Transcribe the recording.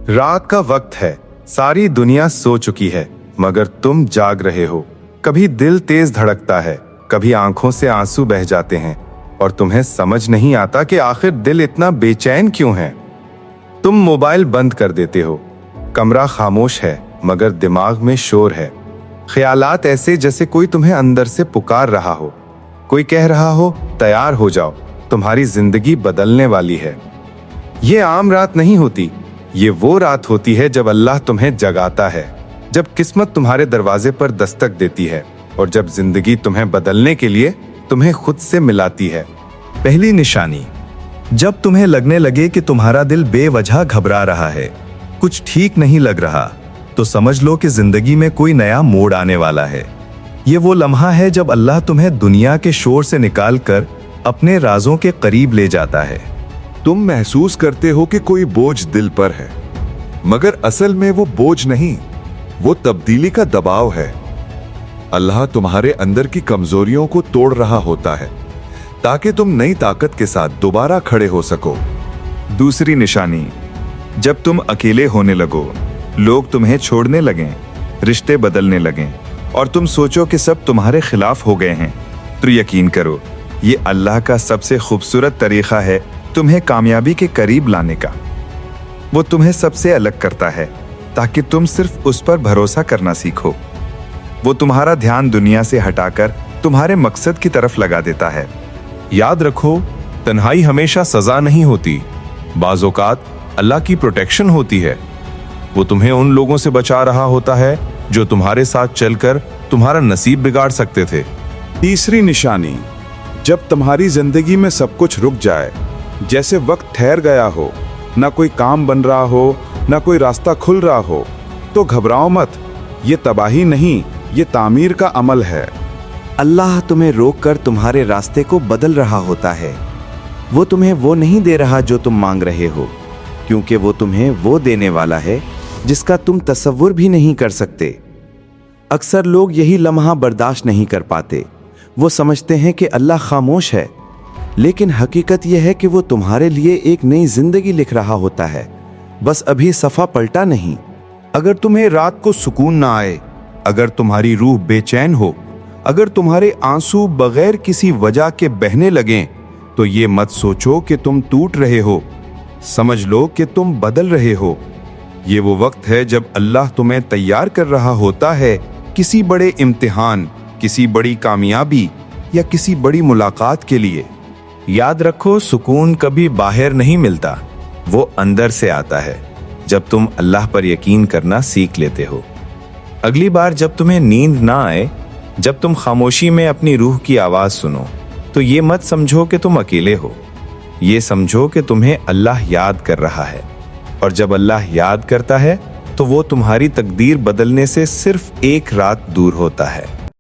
रात का वक्त है, सारी दुनिया सो चुकी है, मगर तुम जाग रहे हो। कभी दिल तेज धड़कता है, कभी आंखों से आंसू बह जाते हैं और तुम्हें समझ नहीं आता कि आखिर दिल इतना बेचैन क्यों है। तुम मोबाइल बंद कर देते हो, कमरा खामोश है मगर दिमाग में शोर है। ख्यालात ऐसे जैसे कोई तुम्हें अंदर से पुकार रहा हो, कोई कह रहा हो तैयार हो जाओ, तुम्हारी जिंदगी बदलने वाली है। ये आम रात नहीं होती, ये वो रात होती है जब अल्लाह तुम्हें जगाता है, जब किस्मत तुम्हारे दरवाजे पर दस्तक देती है और जब जिंदगी तुम्हें बदलने के लिए तुम्हें खुद से मिलाती है। पहली निशानी, जब तुम्हें लगने लगे कि तुम्हारा दिल बेवजह घबरा रहा है, कुछ ठीक नहीं लग रहा, तो समझ लो कि जिंदगी में कोई नया मोड़ आने वाला है। ये वो लम्हा है जब अल्लाह तुम्हें दुनिया के शोर से निकाल कर अपने राजों के करीब ले जाता है। तुम महसूस करते हो कि कोई बोझ दिल पर है, मगर असल में वो बोझ नहीं, वो तब्दीली का दबाव है। अल्लाह तुम्हारे अंदर की कमजोरियों को तोड़ रहा होता है ताकि तुम नई ताकत के साथ दोबारा खड़े हो सको। दूसरी निशानी, जब तुम अकेले होने लगो, लोग तुम्हें छोड़ने लगें, रिश्ते बदलने लगें और तुम सोचो कि सब तुम्हारे खिलाफ हो गए हैं, तो यकीन करो ये अल्लाह का सबसे खूबसूरत तरीका है तुम्हें कामयाबी के करीब लाने का। वो तुम्हें सबसे अलग करता है ताकि तुम सिर्फ उस पर भरोसा करना सीखो। वो तुम्हारा ध्यान दुनिया से हटाकर तुम्हारे मकसद की तरफ लगा देता है। याद रखो, तन्हाई हमेशा सजा नहीं होती, बाज़ औक़ात अल्लाह की प्रोटेक्शन होती है। वो तुम्हें उन लोगों से बचा रहा होता है जो तुम्हारे साथ चलकर तुम्हारा नसीब बिगाड़ सकते थे। तीसरी निशानी, जब तुम्हारी जिंदगी में सब कुछ रुक जाए, जैसे वक्त ठहर गया हो, ना कोई काम बन रहा हो, ना कोई रास्ता खुल रहा हो, तो घबराओ मत, ये तबाही नहीं, ये तामीर का अमल है। अल्लाह तुम्हें रोककर तुम्हारे रास्ते को बदल रहा होता है। वो तुम्हें वो नहीं दे रहा जो तुम मांग रहे हो, क्योंकि वो तुम्हें वो देने वाला है जिसका तुम तसव्वुर भी नहीं कर सकते। अक्सर लोग यही लम्हा बर्दाश्त नहीं कर पाते। वो समझते हैं कि अल्लाह खामोश है, लेकिन हकीकत यह है कि वो तुम्हारे लिए एक नई जिंदगी लिख रहा होता है, बस अभी सफ़ा पलटा नहीं। अगर तुम्हें रात को सुकून ना आए, अगर तुम्हारी रूह बेचैन हो, अगर तुम्हारे आंसू बगैर किसी वजह के बहने लगें, तो ये मत सोचो कि तुम टूट रहे हो, समझ लो कि तुम बदल रहे हो। ये वो वक्त है जब अल्लाह तुम्हें तैयार कर रहा होता है किसी बड़े इम्तिहान, किसी बड़ी कामयाबी या किसी बड़ी मुलाकात के लिए। याद रखो, सुकून कभी बाहर नहीं मिलता, वो अंदर से आता है जब तुम अल्लाह पर यकीन करना सीख लेते हो। अगली बार जब तुम्हें नींद ना आए, जब तुम खामोशी में अपनी रूह की आवाज़ सुनो, तो ये मत समझो कि तुम अकेले हो, ये समझो कि तुम्हें अल्लाह याद कर रहा है। और जब अल्लाह याद करता है तो वो तुम्हारी तकदीर बदलने से सिर्फ एक रात दूर होता है।